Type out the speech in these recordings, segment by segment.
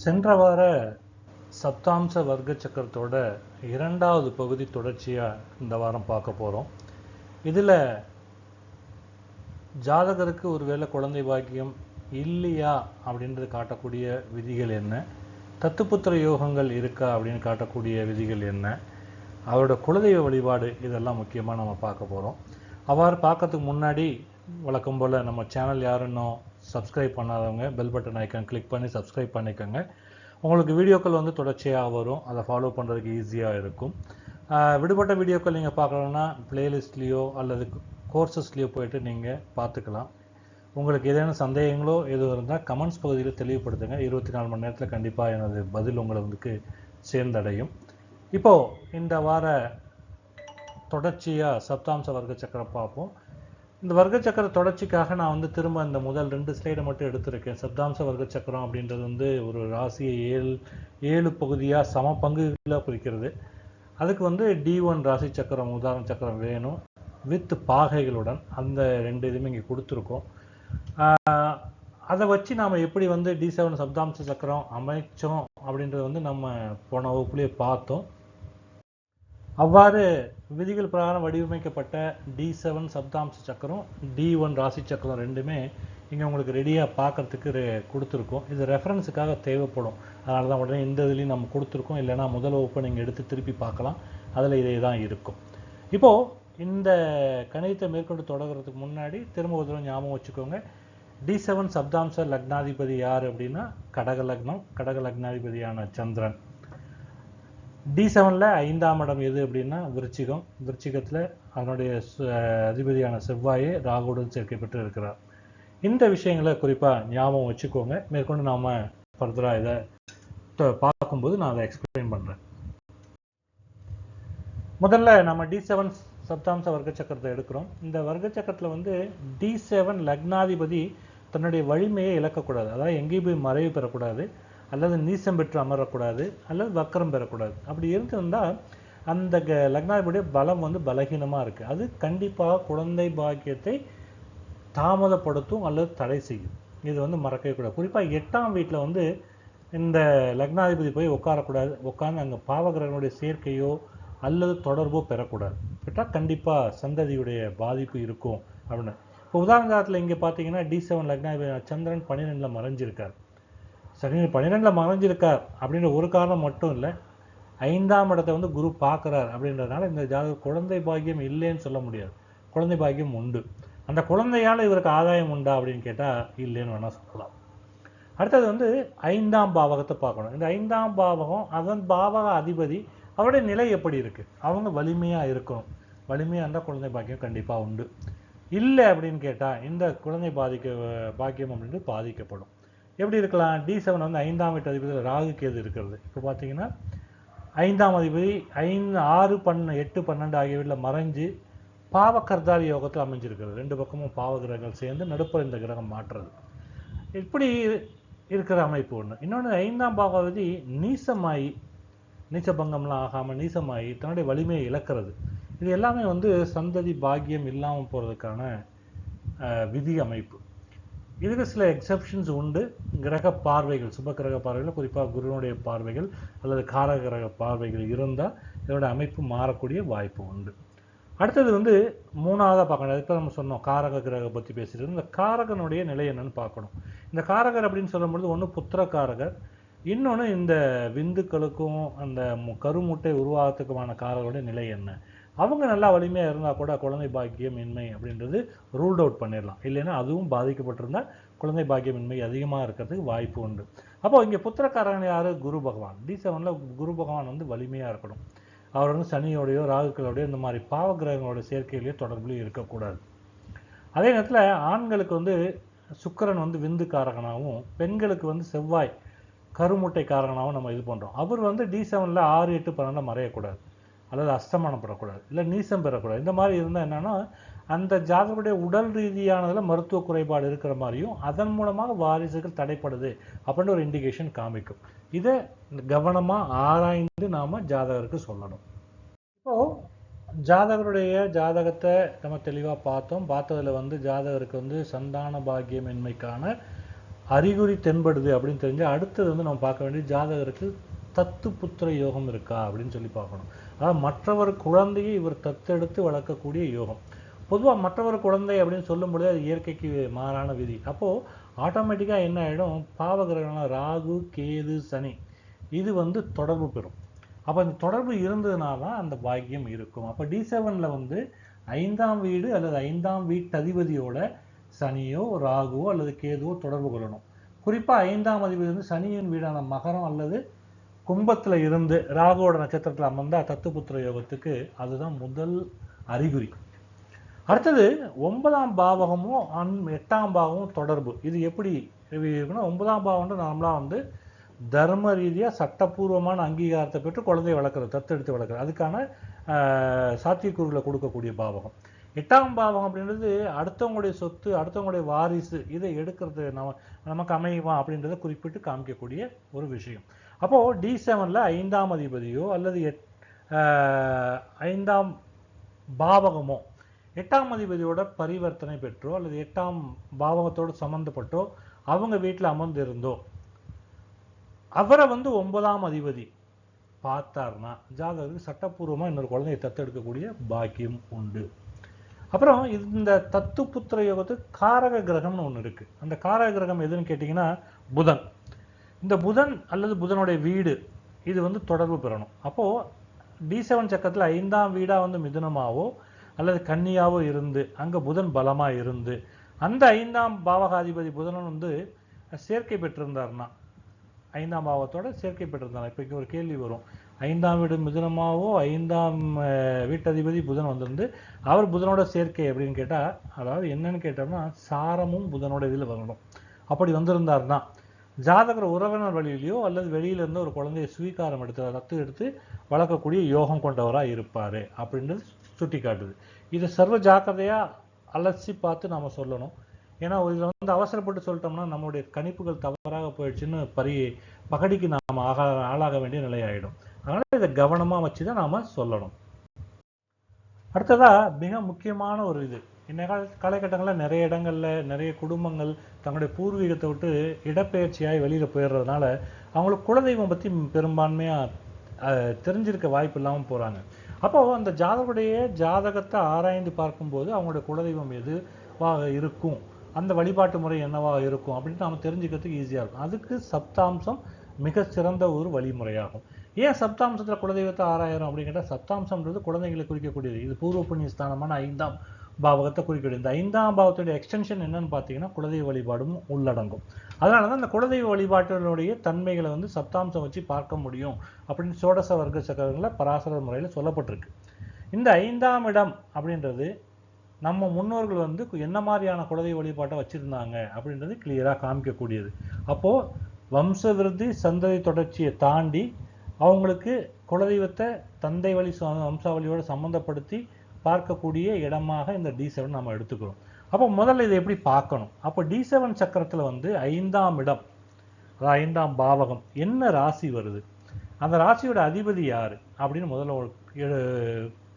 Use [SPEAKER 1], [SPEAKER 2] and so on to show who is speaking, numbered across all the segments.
[SPEAKER 1] சென்ற வார சப்தாம்ச வர்க்க சக்கரத்தோட இரண்டாவது பகுதி தொடர்ச்சியாக இந்த வாரம் பார்க்க போகிறோம். இதில் ஜாதகருக்கு ஒருவேளை குழந்தை பாக்கியம் இல்லையா அப்படின்றது காட்டக்கூடிய விதிகள் என்ன, தத்துப்புத்திர யோகங்கள் இருக்கா அப்படின்னு காட்டக்கூடிய விதிகள் என்ன, அவரோட குலதெய்வ வழிபாடு, இதெல்லாம் முக்கியமாக நம்ம பார்க்க போகிறோம். அவ்வாறு பார்க்கறதுக்கு முன்னாடி வழக்கம் போல் நம்ம சேனல் யாருன்னும் சப்ஸ்கிரைப் பண்ணாதவங்க பெல் பட்டன் ஐக்கான் கிளிக் பண்ணி சப்ஸ்கிரைப் பண்ணிக்கோங்க. உங்களுக்கு வீடியோக்கள் வந்து தொடர்ச்சியாக வரும், அதை ஃபாலோ பண்ணுறதுக்கு ஈஸியாக இருக்கும். விடுபட்ட வீடியோக்கள் நீங்கள் பார்க்கணுன்னா பிளேலிஸ்ட்லேயோ அல்லது கோர்சஸ்லேயோ போய்ட்டு நீங்கள் பார்த்துக்கலாம். உங்களுக்கு ஏதேனும் சந்தேகங்களோ எதுவும் இருந்தால் கமெண்ட்ஸ் பகுதியில் தெளிவுபடுத்துங்க. 24 மணி நேரத்தில் கண்டிப்பாக எனது பதில் உங்களுக்கு சேர்ந்தடையும். இப்போது இந்த வார தொடர்ச்சியாக சப்தாம்ச வர்க்க சக்கரம் பார்ப்போம். இந்த வர்க்க சக்கர தொடர்ச்சிக்காக நான் திரும்ப இந்த முதல் 2 ஸ்லைடை மட்டும் எடுத்திருக்கேன். சப்தாம்ச வர்க்க சக்கரம் அப்படின்றது ஒரு ராசியை 7 பகுதியாக சம பங்குகளாக குறிக்கிறது. அதுக்கு D1 ராசி சக்கரம் உதாரண சக்கரம் வேணும் வித் பாகைகளுடன். அந்த 2 இதுவுமே இங்கே கொடுத்துருக்கோம். அதை வச்சு நாம் எப்படி D7 சப்தாம்ச சக்கரம் அமைச்சோம் அப்படின்றது நம்ம போன வகுப்புலேயே பார்த்தோம். அவ்வாறு விதிகள் பிரகாரம் வடிவமைக்கப்பட்ட D7 சப்தாம்ச சக்கரம் D1 ராசி சக்கரம் ரெண்டுமே இங்கே உங்களுக்கு ரெடியாக பார்க்குறதுக்கு கொடுத்துருக்கோம். இது ரெஃபரன்ஸுக்காக தேவைப்படும், அதனால தான் உடனே இந்த இதுலேயும் நம்ம கொடுத்துருக்கோம். இல்லைனா முதல் வகுப்பை நீங்கள் எடுத்து திருப்பி பார்க்கலாம், அதில் இதே தான் இருக்கும். இப்போது இந்த கணிதத்தை மேற்கொண்டு தொடங்குறதுக்கு முன்னாடி திரும்ப ஒரு ஞாபகம் வச்சுக்கோங்க. D7 சப்தாம்ச லக்னாதிபதி யார் அப்படின்னா கடக லக்னம், கடக லக்னாதிபதியான சந்திரன். D7ல் 5ஆம் இடம் எது அப்படின்னா விருச்சிகம். விருச்சிகத்தில் அதனுடைய அதிபதியான செவ்வாயே ராகுடன் சேர்க்கை பெற்று இருக்கிறார். இந்த விஷயங்களை குறிப்பாக ஞாபகம் வச்சுக்கோங்க. மேற்கொண்டு நாம் ஃபர்தராக இதை பார்க்கும்போது நான் அதை எக்ஸ்பிளைன் பண்ணுறேன். முதல்ல நம்ம D7 சப்தாம்ச வர்க்க சக்கரத்தை எடுக்கிறோம். இந்த வர்க்க சக்கரத்தில் D7 லக்னாதிபதி தன்னுடைய வலிமையை இழக்கக்கூடாது. அதாவது எங்கேயும் போய் மறைவு பெறக்கூடாது, அல்லது நீசம் பெற்று அமரக்கூடாது, அல்லது வக்கரம் பெறக்கூடாது. அப்படி இருந்திருந்தால் அந்த லக்னாதிபதியுடைய பலம் பலகீனமாக இருக்குது. அது கண்டிப்பாக குழந்தை பாக்கியத்தை தாமதப்படுத்தும் அல்லது தடை செய்யும். இது மறக்கவே கூடாது. குறிப்பாக 8ஆம் வீட்டில் இந்த லக்னாதிபதி போய் உட்காரக்கூடாது. உட்காந்து அங்கே பாவகிரகனுடைய சேர்க்கையோ அல்லது தொடர்போ பெறக்கூடாது. பெற்றால் கண்டிப்பாக சந்ததியுடைய பாதிப்பு இருக்கும் அப்படின்னு. இப்போ உதாரணத்தில் இங்கே பார்த்தீங்கன்னா D7 லக்னாதிபதி சந்திரன் 12ல் மறைஞ்சிருக்கார். சனி 12ல் மறைஞ்சிருக்கார் அப்படின்ற ஒரு காரணம் மட்டும் இல்லை, 5ஆம் இடத்தை குரு பார்க்குறார் அப்படின்றதுனால இந்த ஜாதகம் குழந்தை பாக்கியம் இல்லைன்னு சொல்ல முடியாது, குழந்தை பாக்கியம் உண்டு. அந்த குழந்தையால் இவருக்கு ஆதாயம் உண்டா அப்படின்னு கேட்டால் இல்லைன்னு வேணால் சொல்லலாம். அடுத்தது 5ஆம் பாவகத்தை பார்க்கணும். இந்த 5ஆம் பாவகம் அதன் பாவக அதிபதி அவருடைய நிலை எப்படி இருக்குது, அவங்க வலிமையாக இருக்கணும். வலிமையாக இருந்தால் குழந்தை பாக்கியம் கண்டிப்பாக உண்டு. இல்லை அப்படின்னு கேட்டால் இந்த குழந்தை பாக்கியம் அப்படின்றது பாதிக்கப்படும். எப்படி இருக்கலாம்? D7 5ஆம் வீட்டு அதிபதியில் ராகு கேது இருக்கிறது. இப்போ பார்த்தீங்கன்னா 5ஆம் அதிபதி 6, 8, 12 ஆகிய வீட்டில் மறைஞ்சு பாவக்கர்தாரி யோகத்தில் அமைஞ்சிருக்கிறது. 2 பக்கமும் பாவ கிரகங்கள் சேர்ந்து நடுப்புற இந்த கிரகம் மாற்றுறது. இப்படி இருக்கிற அமைப்பு ஒன்று. இன்னொன்று 5ஆம் பாவாதிபதி நீசமாயி, நீச்சபங்கம்லாம் ஆகாமல் நீசமாகி தன்னுடைய வலிமையை இழக்கிறது. இது எல்லாமே சந்ததி பாக்கியம் இல்லாமல் போகிறதுக்கான விதி அமைப்பு. இதுக்கு சில எக்ஸப்ஷன்ஸ் உண்டு. கிரக பார்வைகள், சுப கிரக பார்வைகள், குறிப்பாக குருனுடைய பார்வைகள் அல்லது காரக கிரக பார்வைகள் இருந்தால் இதோட அமைப்பு மாறக்கூடிய வாய்ப்பு உண்டு. அடுத்தது 3ஆவதாக பார்க்கணும். அதுக்கு நம்ம சொன்னோம் காரக கிரக பற்றி பேசிட்டு, இந்த காரகனுடைய நிலை என்னன்னு பார்க்கணும். இந்த காரகர் அப்படின்னு சொல்லும்பொழுது ஒன்று புத்திர காரகர், இன்னொன்று இந்த விந்துக்களுக்கும் அந்த கருமுட்டை உருவாகத்துக்குமான காரர்களுடைய நிலை என்ன. அவங்க நல்லா வலிமையாக இருந்தால் கூட குழந்தை பாக்கியம் இன்மை அப்படின்றது ரூல்ட் அவுட் பண்ணிடலாம். இல்லைன்னா அதுவும் பாதிக்கப்பட்டிருந்தால் குழந்தை பாக்கியம் இன்மை அதிகமாக இருக்கிறதுக்கு வாய்ப்பு உண்டு. அப்போ இங்கே புத்திரக்காரன் யார்? குரு பகவான். D7ல் குரு பகவான் வலிமையாக இருக்கணும். அவர் சனியோடையோ ராகுக்களோடையோ இந்த மாதிரி பாவ கிரகங்களோட சேர்க்கையிலேயோ தொடர்புலையும் இருக்கக்கூடாது. அதே நேரத்தில் ஆண்களுக்கு சுக்கிரன் விந்து காரகனாகவும், பெண்களுக்கு செவ்வாய் கருமுட்டை காரகனாகவும் நம்ம இது பண்ணுறோம். அவர் D7ல் 6, 8, 12 மறையக்கூடாது, அல்லது அஸ்தமானம் பெறக்கூடாது, இல்லை நீசம் பெறக்கூடாது. இந்த மாதிரி இருந்தால் என்னென்னா அந்த ஜாதகருடைய உடல் ரீதியானதில் மருத்துவ குறைபாடு இருக்கிற மாதிரியும் அதன் மூலமாக வாரிசுகள் தடைப்படுது அப்படின்னு ஒரு இண்டிகேஷன் காமிக்கும். இதை கவனமாக ஆராய்ந்து நாம் ஜாதகருக்கு சொல்லணும். இப்போது ஜாதகருடைய ஜாதகத்தை நம்ம தெளிவாக பார்த்தோம். பார்த்ததில் ஜாதகருக்கு சந்தான பாக்கியமின்மைக்கான அறிகுறி தென்படுது அப்படின்னு தெரிஞ்சு அடுத்தது வந்து நம்ம பார்க்க வேண்டிய ஜாதகருக்கு தத்து புத்திர யோகம் இருக்கா அப்படின்னு சொல்லி பார்க்கணும். அதாவது மற்றவர் குழந்தையை இவர் தத்தெடுத்து வளர்க்கக்கூடிய யோகம். பொதுவாக மற்றவர் குழந்தை அப்படின்னு சொல்லும்போது அது இயற்கைக்கு மாறான விதி. அப்போது ஆட்டோமேட்டிக்காக என்ன ஆகிடும், பாவகிரகணம் ராகு கேது சனி இது வந்து தொடர்பு பெறும். அப்போ அந்த தொடர்பு இருந்ததுனால தான் அந்த பாக்கியம் இருக்கும். அப்போ D7ல் வந்து 5ஆம் வீடு அல்லது 5ஆம் வீட்டதிபதியோட சனியோ ராகுவோ அல்லது கேதுவோ தொடர்பு கொள்ளணும். குறிப்பாக 5ஆம் அதிபதி வந்து சனியின் வீடான மகரம் அல்லது கும்பத்தில் இருந்து ராகுவோட நட்சத்திரத்தில் அமர்ந்தா தத்துப்புத்திர யோகத்துக்கு அதுதான் முதல் அறிகுறி. அடுத்தது 9ஆம் பாவகமும் 8ஆம் பாவமும் தொடர்பு. இது எப்படி இருக்குன்னா, 9ஆம் பாவம் நார்மலாக வந்து தர்ம ரீதியாக சட்டப்பூர்வமான அங்கீகாரத்தை பெற்று குழந்தையை வளர்க்குறது, தத்தெடுத்து வளர்க்குறது, அதுக்கான சாத்தியக்கூறுகளை கொடுக்கக்கூடிய பாவகம். 8ஆம் பாவகம் அப்படின்றது அடுத்தவங்களுடைய சொத்து, அடுத்தவங்களுடைய வாரிசு, இதை எடுக்கிறது நமக்கு அமையுமா அப்படின்றத குறிப்பிட்டு காமிக்கக்கூடிய ஒரு விஷயம். அப்போது D7ல் 5ஆம் அதிபதியோ அல்லது 5ஆம் பாவகமோ 8ஆம் அதிபதியோட பரிவர்த்தனை பெற்றோ அல்லது 8ஆம் பாவகத்தோடு சம்மந்தப்பட்டோ அவங்க வீட்டில் அமர்ந்து இருந்தோ அவரை வந்து 9ஆம் அதிபதி பார்த்தார்னா ஜாதகருக்கு சட்டப்பூர்வமாக இன்னொரு குழந்தையை தத்தெடுக்கக்கூடிய பாக்கியம் உண்டு. அப்புறம் இந்த தத்து புத்திர யோகத்துக்கு காரக கிரகம்னு ஒன்று இருக்கு. அந்த காரக கிரகம் எதுன்னு கேட்டிங்கன்னா புதன். இந்த புதன் அல்லது புதனுடைய வீடு இது வந்து தொடர்பு பெறணும். அப்போது D7 சக்கரத்தில் 5ஆம் வீடாக வந்து மிதுனமாவோ அல்லது கன்னியாவோ இருந்து அங்கே புதன் பலமாக இருந்து அந்த 5ஆம் பாவகாதிபதி புதனன் வந்து சேர்க்கை பெற்றிருந்தார்னா, 5ஆம் பாவத்தோட சேர்க்கை பெற்றிருந்தார். இப்போ ஒரு கேள்வி வரும், 5ஆம் வீடு மிதுனமாவோ 5ஆம் வீட்டதிபதி புதன் வந்திருந்து அவர் புதனோட சேர்க்கை அப்படின்னு கேட்டால், அதாவது என்னன்னு கேட்டோம்னா சாரமும் புதனோட இதில் வரணும். அப்படி வந்திருந்தார்னா ஜாதகர் உறவினர் வழியிலையோ அல்லது வெளியிலேருந்து ஒரு குழந்தைய ஸ்வீகாரம் எடுத்து ரத்து எடுத்து வளர்க்கக்கூடிய யோகம் கொண்டவராக இருப்பார் அப்படின்றது சுட்டி காட்டுது. இதை சர்வ ஜாக்கிரதையாக அலசி பார்த்து நாம் சொல்லணும். ஏன்னா இதில் வந்து அவசரப்பட்டு சொல்லிட்டோம்னா நம்மளுடைய கணிப்புகள் தவறாக போயிடுச்சுன்னு பகடிக்கு நாம் ஆளாக வேண்டிய நிலையாயிடும். அதனால் இதை கவனமாக வச்சு தான் நாம் சொல்லணும். அடுத்ததாக மிக முக்கியமான ஒரு இது, இன்னைய காலகட்டங்களில் நிறைய இடங்களில் நிறைய குடும்பங்கள் தங்களுடைய பூர்வீகத்தை விட்டு இடப்பெயர்ச்சியாகி வெளியில் போயிடுறதுனால அவங்களுக்கு குலதெய்வம் பற்றி பெரும்பான்மையாக தெரிஞ்சிருக்க வாய்ப்பு இல்லாமல் போகிறாங்க. அப்போது அந்த ஜாதகத்தை ஆராய்ந்து பார்க்கும்போது அவங்களுடைய குலதெய்வம் எதுவாக இருக்கும், அந்த வழிபாட்டு முறை என்னவாக இருக்கும் அப்படின்னு நாம் தெரிஞ்சுக்கிறதுக்கு ஈஸியாக இருக்கும். அதுக்கு சப்தாம்சம் மிக சிறந்த ஒரு வழிமுறையாகும். ஏன் சப்தாம்சத்தில் குலதெய்வத்தை ஆராயிரம் அப்படின்னு கேட்டால், சப்தாம்சம்ன்றது குழந்தைகளை குறிக்கக்கூடியது. இது பூர்வ புண்ணிய ஸ்தானமான 5ஆம் பாவகத்தை குறிக்கக்கூடிய இந்த 5ஆம் பாவத்துடைய எக்ஸ்டென்ஷன் என்னன்னு பார்த்தீங்கன்னா குலதெய்வ வழிபாடும் உள்ளடங்கும். அதனால தான் இந்த குலதெய்வ வழிபாட்டினுடைய தன்மைகளை வந்து சப்தாம்சம் வச்சு பார்க்க முடியும் அப்படின்னு சோடச வர்க்க சக்கரங்களில் பராசர முறையில் சொல்லப்பட்டிருக்கு. இந்த 5ஆம் இடம் அப்படின்றது நம்ம முன்னோர்கள் வந்து என்ன மாதிரியான குலதெய்வ வழிபாட்டை வச்சுருந்தாங்க அப்படின்றது கிளியராக காமிக்கக்கூடியது. அப்போது வம்ச விருத்தி சந்ததி தொடர்ச்சியை தாண்டி அவங்களுக்கு குலதெய்வத்தை தந்தை வழி வம்சாவளியோடு சம்மந்தப்படுத்தி பார்க்கக்கூடிய இடமாக இந்த D7 நம்ம எடுத்துக்கிறோம். அப்போ முதல்ல இதை எப்படி பார்க்கணும்? அப்போ D7 சக்கரத்தில் வந்து 5ஆம் இடம், அதாவது 5ஆம் பாவகம் என்ன ராசி வருது, அந்த ராசியோட அதிபதி யார் அப்படின்னு முதல்ல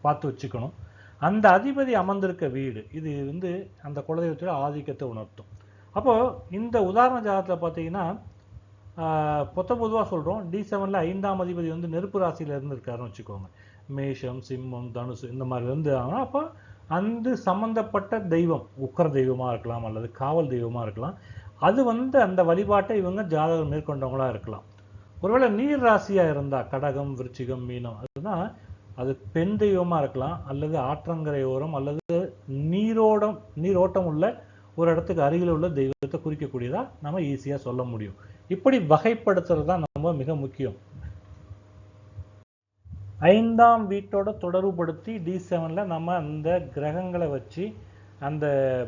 [SPEAKER 1] பார்த்து வச்சுக்கணும். அந்த அதிபதி அமர்ந்திருக்க வீடு இது வந்து அந்த குலதெய்வத்தோட ஆதிக்கத்தை உணர்த்தும். அப்போது இந்த உதாரண ஜாதகத்தில் பார்த்தீங்கன்னா பொதுவாக சொல்கிறோம், D7ல் 5ஆம் அதிபதி வந்து நெருப்பு ராசியில் இருந்திருக்காருன்னு வச்சுக்கோங்க. மேஷம் சிம்மம் தனுசு இந்த மாதிரி வந்து அப்போ அந்த சம்பந்தப்பட்ட தெய்வம் உக்கர தெய்வமாக இருக்கலாம் அல்லது காவல் தெய்வமாக இருக்கலாம். அது வந்து அந்த வழிபாட்டை இவங்க ஜாதகம் மேற்கொண்டவங்களா இருக்கலாம். ஒருவேளை நீர் ராசியாக இருந்தால் கடகம் விருச்சிகம் மீனம் அதுதான் அது பெண் தெய்வமாக இருக்கலாம், அல்லது ஆற்றங்கரை ஓரம் அல்லது நீரோட்டம் உள்ள ஒரு இடத்துக்கு அருகில் உள்ள தெய்வத்தை குறிக்கக்கூடியதாக நம்ம ஈஸியாக சொல்ல முடியும். இப்படி வகைப்படுத்துறது தான் நம்ம மிக முக்கியம். 5ஆம் வீட்டோட தொடர்புபடுத்தி D7ல் நம்ம அந்த கிரகங்களை வச்சு அந்த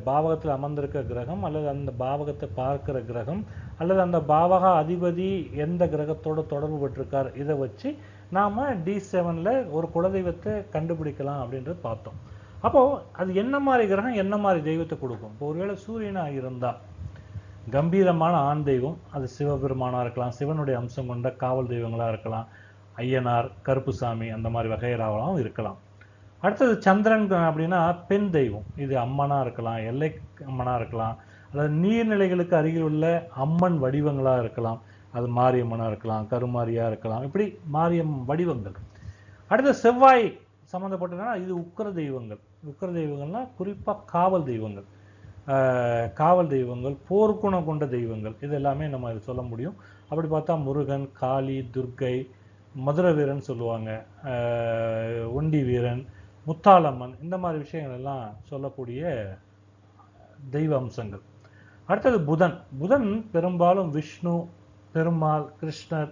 [SPEAKER 1] பாவகத்தில் அமர்ந்திருக்க கிரகம் அல்லது அந்த பாவகத்தை பார்க்கிற கிரகம் அல்லது அந்த பாவக அதிபதி எந்த கிரகத்தோட தொடர்பு பெற்றிருக்கார் இதை வச்சு நாம் D7ல் ஒரு குலதெய்வத்தை கண்டுபிடிக்கலாம் அப்படின்றது பார்த்தோம். அப்போது அது என்ன மாதிரி கிரகம் என்ன மாதிரி தெய்வத்தை கொடுக்கும். இப்போ ஒருவேளை சூரியனாக இருந்தால் கம்பீரமான ஆண் தெய்வம், அது சிவபெருமானாக இருக்கலாம், சிவனுடைய அம்சம் கொண்ட காவல் தெய்வங்களாக இருக்கலாம், ஐயனார் கருப்புசாமி அந்த மாதிரி வகையறாவெல்லாம் இருக்கலாம். அடுத்தது சந்திரன் அப்படின்னா பெண் தெய்வம், இது அம்மனாக இருக்கலாம், எல்லை அம்மனாக இருக்கலாம், அல்லது நீர்நிலைகளுக்கு அருகில் உள்ள அம்மன் வடிவங்களாக இருக்கலாம். அது மாரியம்மனாக இருக்கலாம், கருமாரியாக இருக்கலாம், இப்படி மாரியம் வடிவங்கள். அடுத்த செவ்வாய் சம்மந்தப்பட்டதுன்னா இது உக்கிர தெய்வங்கள். உக்கிர தெய்வங்கள்னா குறிப்பாக காவல் தெய்வங்கள், காவல் தெய்வங்கள், போர்க்குணம் கொண்ட தெய்வங்கள், இது எல்லாமே நம்ம இது சொல்ல முடியும். அப்படி பார்த்தா முருகன், காளி, துர்க்கை, மதுர வீரன் சொல்லுவாங்க, ஒண்டி வீரன், முத்தாலம்மன், இந்த மாதிரி விஷயங்கள் எல்லாம் சொல்லக்கூடிய தெய்வ அம்சங்கள். அடுத்தது புதன். புதன் பெரும்பாலும் விஷ்ணு, பெருமாள், கிருஷ்ணர்,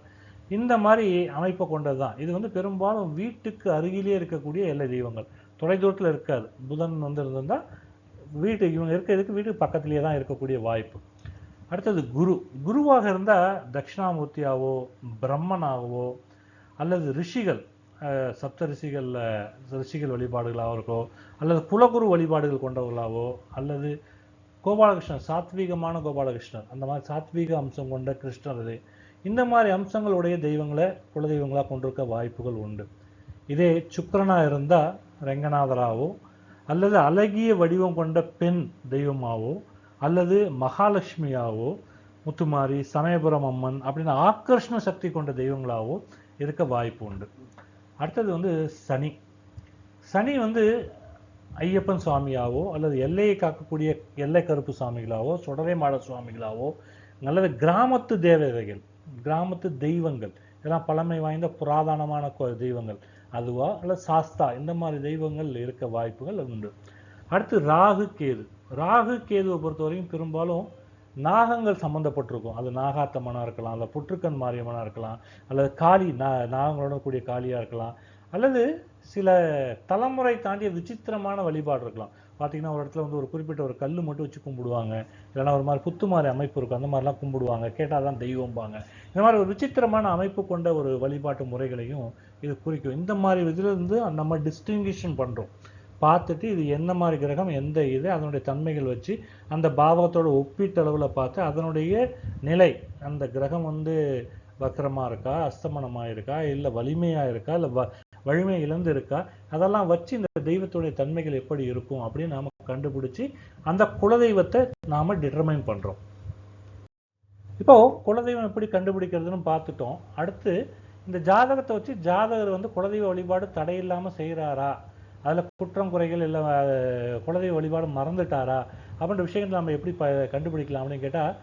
[SPEAKER 1] இந்த மாதிரி அமைப்பை கொண்டது தான். இது வந்து பெரும்பாலும் வீட்டுக்கு அருகிலே இருக்கக்கூடிய எல்லை தெய்வங்கள், தொலைதூரத்தில் இருக்காது. புதன் வந்து இருந்திருந்தால் வீட்டுக்கு இவங்க இருக்கிறதுக்கு வீட்டுக்கு பக்கத்திலேயே தான் இருக்கக்கூடிய வாய்ப்பு. அடுத்தது குரு. குருவாக இருந்தால் தட்சிணாமூர்த்தியாவோ, பிரம்மனாகவோ, அல்லது ரிஷிகள், சப்த ரிஷிகள் வழிபாடுகளாக இருக்கோ, அல்லது குலகுரு வழிபாடுகள் கொண்டவர்களாவோ, அல்லது கோபாலகிருஷ்ணர், சாத்வீகமான கோபாலகிருஷ்ணர், அந்த மாதிரி சாத்வீக அம்சம் கொண்ட கிருஷ்ணர், இது இந்த மாதிரி அம்சங்களுடைய தெய்வங்களை குலதெய்வங்களாக கொண்டிருக்க வாய்ப்புகள் உண்டு. இதே சுக்கிரனாக இருந்தால் ரெங்கநாதராவோ, அல்லது அழகிய வடிவம் கொண்ட பெண் தெய்வமாவோ, அல்லது மகாலட்சுமியாவோ, முத்துமாரி, சமயபுரம் அம்மன் அப்படின்னு ஆக்கர்ஷண சக்தி கொண்ட தெய்வங்களாவோ இருக்க வாய்ப்பு உண்டு. அடுத்தது வந்து சனி. சனி வந்து ஐயப்பன் சுவாமியாவோ, அல்லது எல்லையை காக்கக்கூடிய எல்லை கருப்பு சுவாமிகளாவோ, சுடலை மாட சுவாமிகளாவோ, அல்லது கிராமத்து தேவதைகள், கிராமத்து தெய்வங்கள், இதெல்லாம் பழமை வாய்ந்த புராதனமான தெய்வங்கள் அதுவா, அல்லது சாஸ்தா, இந்த மாதிரி தெய்வங்கள் இருக்க வாய்ப்புகள் உண்டு. அடுத்து ராகு கேது. ராகு கேதுவை பொறுத்தவரைக்கும் பெரும்பாலும் நாகங்கள் சம்மந்தப்பட்டிருக்கும். அது நாகாத்தம்மனாக இருக்கலாம், அல்லது புற்றுக்கண் மாரியம்மனாக இருக்கலாம், அல்லது காளி, நாகங்களோட கூடிய காளியாக இருக்கலாம், அல்லது சில தலைமுறை தாண்டிய விசித்திரமான வழிபாடு இருக்கலாம். பார்த்தீங்கன்னா ஒரு இடத்துல வந்து ஒரு குறிப்பிட்ட ஒரு கல் மட்டும் வச்சு கும்பிடுவாங்க, இல்லைன்னா ஒரு மாதிரி புத்து மாதிரி அமைப்பு இருக்கும், அந்த மாதிரிலாம் கும்பிடுவாங்க, கேட்டால் தான் தெய்வம்பாங்க. இந்த மாதிரி ஒரு விசித்திரமான அமைப்பு கொண்ட ஒரு வழிபாட்டு முறைகளையும் இது குறிக்கும். இந்த மாதிரி இதிலிருந்து நம்ம டிஸ்டிங்விஷன் பண்ணுறோம், பார்த்துட்டு இது என்ன மாதிரி கிரகம், எந்த இது, அதனுடைய தன்மைகள் வச்சு அந்த பாவத்தோட ஒப்பீட்டளவில் பார்த்து அதனுடைய நிலை, அந்த கிரகம் வந்து வக்கரமாக இருக்கா, அஸ்தமனமாக இருக்கா, இல்லை வலிமையாக இருக்கா, இல்லை வலிமை இழந்து இருக்கா, அதெல்லாம் வச்சு இந்த தெய்வத்துடைய தன்மைகள் எப்படி இருக்கும் அப்படின்னு நாம கண்டுபிடிச்சி அந்த குலதெய்வத்தை நாம டிட்டர்மைன் பண்றோம். இப்போ குலதெய்வம் எப்படி கண்டுபிடிக்கிறதுன்னு பார்த்துட்டோம். அடுத்து இந்த ஜாதகத்தை வச்சு ஜாதகர் வந்து குலதெய்வ வழிபாடு தடையில்லாமல் செய்கிறாரா, அதில் குற்றம் குறைகள் இல்லை, குலதெய்வ வழிபாடு மறந்துட்டாரா அப்படின்ற விஷயங்களை நம்ம எப்படி கண்டுபிடிக்கலாம் அப்படின்னு கேட்டால்,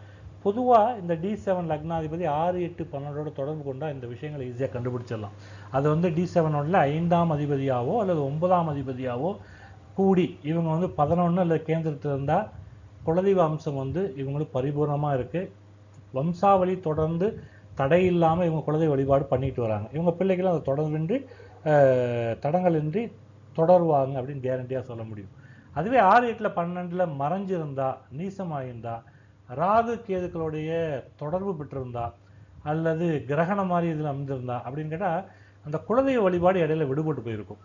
[SPEAKER 1] பொதுவாக இந்த D7 லக்னாதிபதி 6, 8, 12 தொடர்பு கொண்டால் இந்த விஷயங்களை ஈஸியாக கண்டுபிடிச்சிடலாம். அது வந்து D7 5ஆம் அதிபதியாவோ அல்லது 9ஆம் அதிபதியாவோ கூடி இவங்க வந்து 11 அல்லது கேந்திரத்தில் இருந்தால் குலதெய்வ அம்சம் வந்து இவங்களுக்கு பரிபூர்ணமாக இருக்குது. வம்சாவளி தொடர்ந்து தடை இல்லாமல் இவங்க குலதெய்வ வழிபாடு பண்ணிட்டு வராங்க. இவங்க பிள்ளைகளும் அதை தொடர்பின்றி தடங்களின்றி தொடருவாங்க அப்படின்னு கேரண்டியாக சொல்ல முடியும். அதுவே 6, 8, 12 மறைஞ்சிருந்தா, நீசமாயிருந்தா, ராகு கேதுக்களுடைய தொடர்பு பெற்றிருந்தா, அல்லது கிரகணம் மாதிரி இதில் அமைந்திருந்தா அப்படின்னு கேட்டால் அந்த குலதெய்வ வழிபாடு இடையில விடுபட்டு போயிருக்கும்.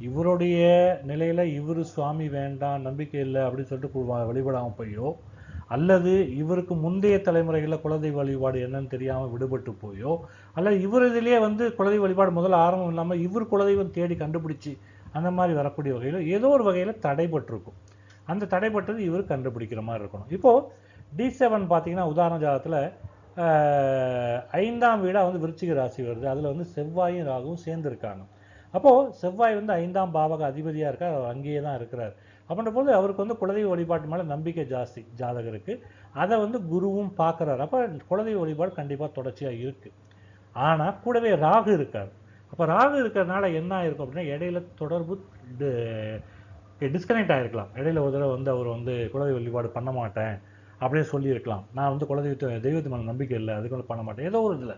[SPEAKER 1] இவருடைய நிலையில் இவர் சுவாமி வேண்டாம், நம்பிக்கை இல்லை அப்படின்னு சொல்லிட்டு வழிபடாமல் போயோ, அல்லது இவருக்கு முந்தைய தலைமுறைகளில் குலதெய்வ வழிபாடு என்னன்னு தெரியாமல் விடுபட்டு போயோ, அல்லது இவர் இதிலேயே வந்து குலதெய்வ வழிபாடு முதல்ல ஆரம்பம் இல்லாமல் இவர் குலதெய்வம் தேடி கண்டுபிடிச்சி அந்த மாதிரி வரக்கூடிய வகையில் ஏதோ ஒரு வகையில் தடைபட்டிருக்கும். அந்த தடைப்பட்டது இவர் கண்டுபிடிக்கிற மாதிரி இருக்கணும். இப்போது D7 பார்த்தீங்கன்னா உதாரண ஜாதகத்தில் 5ஆம் வீடாக வந்து விருச்சிக ராசி வருது. அதில் வந்து செவ்வாயும் ராகுவும் சேர்ந்துருக்காங்க. அப்போது செவ்வாய் வந்து 5ஆம் பாவக அதிபதியாக இருக்கார், அவர் அங்கேயே தான் இருக்கிறார். அப்படின்ற போது அவருக்கு வந்து குலதெய்வ வழிபாட்டு மேலே நம்பிக்கை ஜாஸ்தி ஜாதகருக்கு. அதை வந்து குருவும் பார்க்குறாரு. அப்போ குலதெய்வ வழிபாடு கண்டிப்பாக தொடர்ச்சியாக இருக்குது. ஆனால் கூடவே ராகு இருக்கார். அப்போ ராகு இருக்கிறதுனால என்ன ஆயிருக்கும் அப்படின்னா இடையில தொடர்பு டிஸ்கனெக்ட் ஆகிருக்கலாம். இடையில ஒரு தடவை வந்து அவர் வந்து குலதெய்வ வழிபாடு பண்ண மாட்டேன் அப்படின்னு சொல்லியிருக்கலாம். நான் வந்து தெய்வத்து மேலே நம்பிக்கை இல்லை, அதுக்கு வந்து பண்ண மாட்டேன், ஏதோ ஒரு இதில்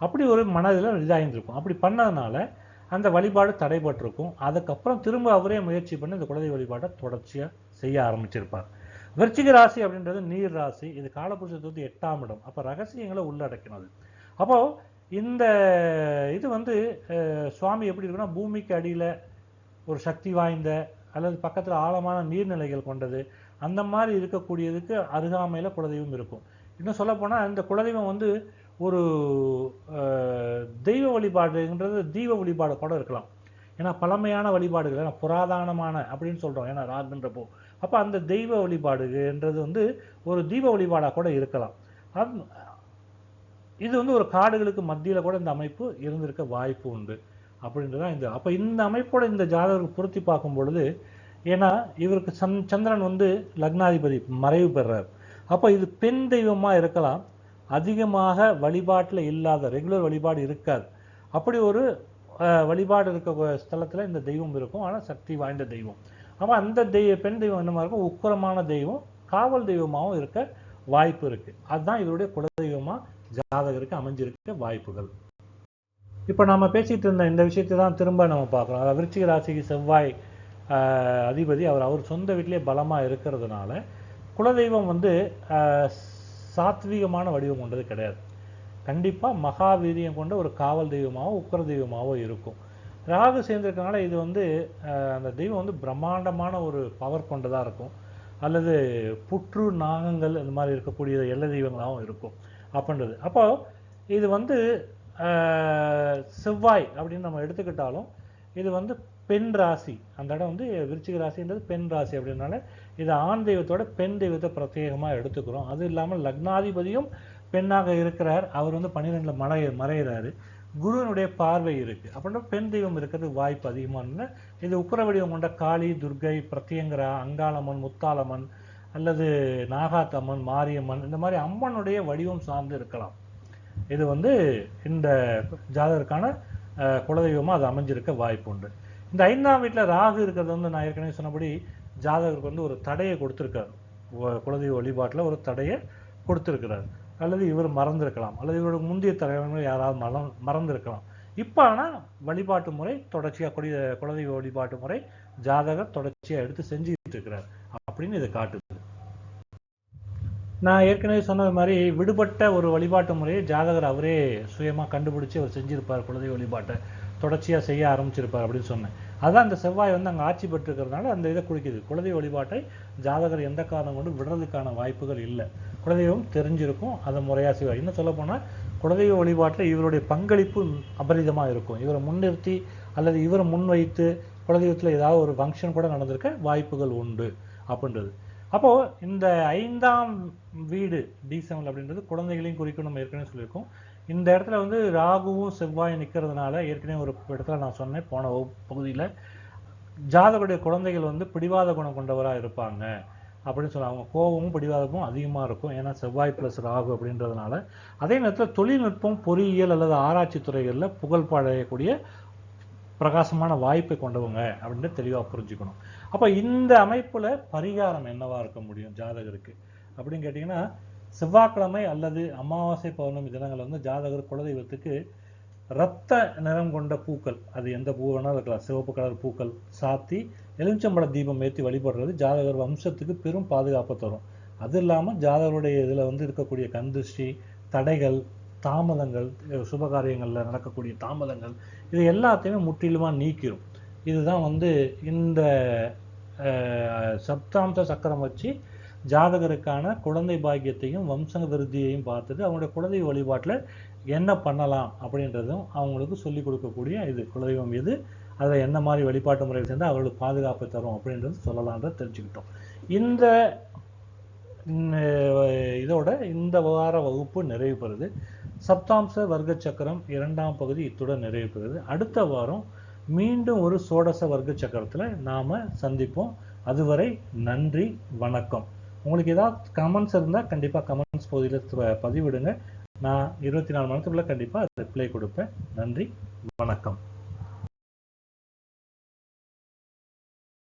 [SPEAKER 1] அப்படி ஒரு மனதில் இதாயிருந்திருக்கும். அப்படி பண்ணதுனால அந்த வழிபாடு தடைபட்டிருக்கும். அதுக்கப்புறம் திரும்ப அவரே முயற்சி பண்ணி இந்த குலதெய்வ வழிபாட்டை தொடர்ச்சியாக செய்ய ஆரம்பிச்சிருப்பார். விருச்சிக ராசி அப்படின்றது நீர் ராசி. இது காலபுருஷத்துக்கு 8ஆம் இடம். அப்போ ரகசியங்களை உள்ளடக்கினது. அப்போது இந்த இது வந்து சுவாமி எப்படி இருக்குன்னா பூமிக்கு அடியில் ஒரு சக்தி வாய்ந்த அல்லது பக்கத்தில் ஆழமான நீர்நிலைகள் கொண்டது, அந்த மாதிரி இருக்கக்கூடியதுக்கு அருகாமையில் குலதெய்வம் இருக்கும். இன்னும் சொல்லப்போனால் இந்த குலதெய்வம் வந்து ஒரு தெய்வ வழிபாடுன்றது தீப வழிபாடு கூட இருக்கலாம். ஏன்னா பழமையான வழிபாடுகள், ஏன்னா புராதனமான அப்படின்னு சொல்கிறோம். ஏன்னா ராகுன்றப்போ அப்போ அந்த தெய்வ வழிபாடுன்றது வந்து ஒரு தீப வழிபாடாக கூட இருக்கலாம். இது வந்து ஒரு காடுகளுக்கு மத்தியில் கூட இந்த அமைப்பு இருந்திருக்க வாய்ப்பு உண்டு அப்படின்றதான் இந்த. அப்போ இந்த அமைப்போட இந்த ஜாதகருக்கு பொருத்தி பார்க்கும் பொழுது, ஏன்னா இவருக்கு சந்திரன் வந்து லக்னாதிபதி மறைவு பெறார். அப்போ இது பெண் தெய்வமாக இருக்கலாம், அதிகமாக வழிபாட்டில் இல்லாத ரெகுலர் வழிபாடு இருக்காது. அப்படி ஒரு வழிபாடு இருக்க ஸ்தலத்தில் இந்த தெய்வம் இருக்கும், ஆனால் சக்தி வாய்ந்த தெய்வம். அப்போ அந்த பெண் தெய்வம் என்னமா இருக்கும், உக்கிரமான தெய்வம், காவல் தெய்வமாகவும் இருக்க வாய்ப்பு இருக்கு. அதுதான் இவருடைய குலதெய்வமாக ஜாதகருக்கு அமைஞ்சிருக்க வாய்ப்புகள். இப்போ நம்ம பேசிட்டு இருந்த இந்த விஷயத்தை தான் திரும்ப நம்ம பார்க்குறோம். அதாவது விருச்சிக ராசிக்கு செவ்வாய் அதிபதி அவர் சொந்த வீட்டிலே பலமாக இருக்கிறதுனால குலதெய்வம் வந்து சாத்வீகமான வடிவம் கொண்டது கிடையாது. கண்டிப்பாக மகாவீரியம் கொண்ட ஒரு காவல் தெய்வமாகவும் உக்கர தெய்வமாகவும் இருக்கும். ராகு சேர்ந்திருக்கனால இது வந்து அந்த தெய்வம் வந்து பிரம்மாண்டமான ஒரு பவர் கொண்டதாக இருக்கும், அல்லது புற்று நாகங்கள் இந்த மாதிரி இருக்கக்கூடிய எல்லை தெய்வங்களாகவும் இருக்கும் அப்படின்றது. அப்போ இது வந்து செவ்வாய் அப்படின்னு நம்ம எடுத்துக்கிட்டாலும் இது வந்து பெண் ராசி. அந்த இடம் வந்து விருச்சிக ராசின்றது பெண் ராசி அப்படின்னால இது ஆண் தெய்வத்தோட பெண் தெய்வத்தை பிரத்யேகமாக எடுத்துக்கிறோம். அது இல்லாமல் லக்னாதிபதியும் பெண்ணாக இருக்கிறார், அவர் வந்து 12 மறைகிறாரு, குருவினுடைய பார்வை இருக்கு அப்படின்னா பெண் தெய்வம் இருக்கிறதுக்கு வாய்ப்பு அதிகமான. இது உக்கர வடிவம் கொண்ட காளி, துர்கை, பிரத்யங்கரா, அங்காளம்மன், முத்தாளம்மன் அல்லது நாகாத்தம்மன், மாரியம்மன் இந்த மாதிரி அம்மனுடைய வடிவம் சார்ந்து இருக்கலாம். இது வந்து இந்த ஜாதகருக்கான குலதெய்வமாக அது அமைஞ்சிருக்க வாய்ப்பு உண்டு. இந்த 5ஆம் வீட்டில் ராகு இருக்கிறது வந்து நான் ஏற்கனவே சொன்னபடி ஜாதகருக்கு வந்து ஒரு தடையை கொடுத்துருக்காரு, குலதெய்வ வழிபாட்டில் ஒரு தடையை கொடுத்துருக்கிறார். அல்லது இவர் மறந்துருக்கலாம், அல்லது இவரோட முந்தைய தலைவர்கள் யாராவது மறந்துருக்கலாம். இப்போ ஆனால் வழிபாட்டு முறை தொடர்ச்சியாக குலதெய்வ வழிபாட்டு முறை ஜாதகர் தொடர்ச்சியாக எடுத்து செஞ்சுட்டு இருக்கிறார் அப்படின்னு இதை காட்டுது. நான் ஏற்கனவே சொன்னது மாதிரி விடுபட்ட ஒரு வழிபாட்டு முறையை ஜாதகர் அவரே சுயமாக கண்டுபிடிச்சி அவர் செஞ்சிருப்பார், குலதெய்வ வழிபாட்டை தொடர்ச்சியாக செய்ய ஆரம்பிச்சிருப்பார் அப்படின்னு சொன்னேன். அதான் அந்த செவ்வாய் வந்து அங்கே ஆட்சி பெற்றிருக்கிறதுனால அந்த இதை குறிக்குது. குலதெய்வ வழிபாட்டை ஜாதகர் எந்த காரணம் கொண்டு விடுறதுக்கான வாய்ப்புகள் இல்லை. குலதெய்வம் தெரிஞ்சிருக்கும், அதை முறையாக செய்வார். இன்னும் சொல்ல போனால் குலதெய்வ வழிபாட்டில் இவருடைய பங்களிப்பு அபரிதமாக இருக்கும். இவரை முன்னிறுத்தி அல்லது இவரை முன்வைத்து குலதெய்வத்தில் ஏதாவது ஒரு ஃபங்க்ஷன் கூட நடந்திருக்க வாய்ப்புகள் உண்டு அப்படின்றது. அப்போது இந்த 5ஆம் வீடு D7 அப்படின்றது குழந்தைகளையும் குறிக்கும். நம்ம ஏற்கனவே சொல்லியிருக்கோம். இந்த இடத்துல வந்து ராகுவும் செவ்வாயும் நிற்கிறதுனால ஏற்கனவே ஒரு இடத்துல நான் சொன்னேன் போன பகுதியில், ஜாதகருடைய குழந்தைகள் வந்து பிடிவாத குணம் கொண்டவராக இருப்பாங்க அப்படின்னு சொல்ல. அவங்க கோபமும் பிடிவாதமும் அதிகமாக இருக்கும், ஏன்னா செவ்வாய் ப்ளஸ் ராகு அப்படின்றதுனால. அதே நேரத்தில் தொழில்நுட்பம், பொறியியல் அல்லது ஆராய்ச்சி துறைகளில் புகழ் பாடக்கூடிய பிரகாசமான வாய்ப்பை கொண்டவங்க அப்படின்னு தெளிவாக புரிஞ்சுக்கணும். அப்போ இந்த அமைப்பில் பரிகாரம் என்னவா இருக்க முடியும் ஜாதகருக்கு அப்படின்னு கேட்டிங்கன்னா, செவ்வாய்க்கிழமை அல்லது அமாவாசை பௌர்ணமி தினங்கள் வந்து ஜாதகர் குலதெய்வத்துக்கு இரத்த நிறம் கொண்ட பூக்கள், அது எந்த பூ வேணாலும் இருக்கலாம், சிவப்பு கலர் பூக்கள் சாத்தி எலுமிச்சம்பழ தீபம் ஏற்றி வழிபடுறது ஜாதகர் வம்சத்துக்கு பெரும் பாதுகாப்பை தரும். அது இல்லாமல் ஜாதகருடைய இதில் வந்து இருக்கக்கூடிய கந்திருஷ்டி, தடைகள், தாமதங்கள், சுபகாரியங்களில் நடக்கக்கூடிய தாமதங்கள், இது எல்லாத்தையுமே முற்றிலுமாக நீக்கிடும். இதுதான் வந்து இந்த சப்தாம்ச சக்கரம் வச்சு ஜாதகருக்கான குழந்தை பாக்கியத்தையும் வம்ச விருத்தியையும் பார்த்துட்டு அவங்களுடைய குலதெய்வ வழிபாட்டில் என்ன பண்ணலாம் அப்படின்றதும் அவங்களுக்கு சொல்லிக் கொடுக்கக்கூடிய இது குலதெய்வம் எது, அதில் என்ன மாதிரி வழிபாட்டு முறைகள் சேர்ந்தால் அவர்களுக்கு பாதுகாப்பு தரும் அப்படின்றது சொல்லலான்ற தெரிஞ்சுக்கிட்டோம். இந்த இதோட இந்த வார வகுப்பு நிறைவு பெறுது. சப்தாம்ச வர்க்க சக்கரம் 2ஆம் பகுதி இத்துடன் நிறைவு பெறுது. அடுத்த வாரம் மீண்டும் ஒரு சோடச வர்க்க சக்கரத்தில் நாம் சந்திப்போம். அதுவரை நன்றி, வணக்கம். உங்களுக்கு ஏதாவது கமெண்ட்ஸ் இருந்தால் கண்டிப்பாக கமெண்ட்ஸ் பகுதியில் பதிவிடுங்க. நான் 24 மணி நேரத்துக்குள்ள கண்டிப்பாக ரிப்ளை கொடுப்பேன். நன்றி, வணக்கம்.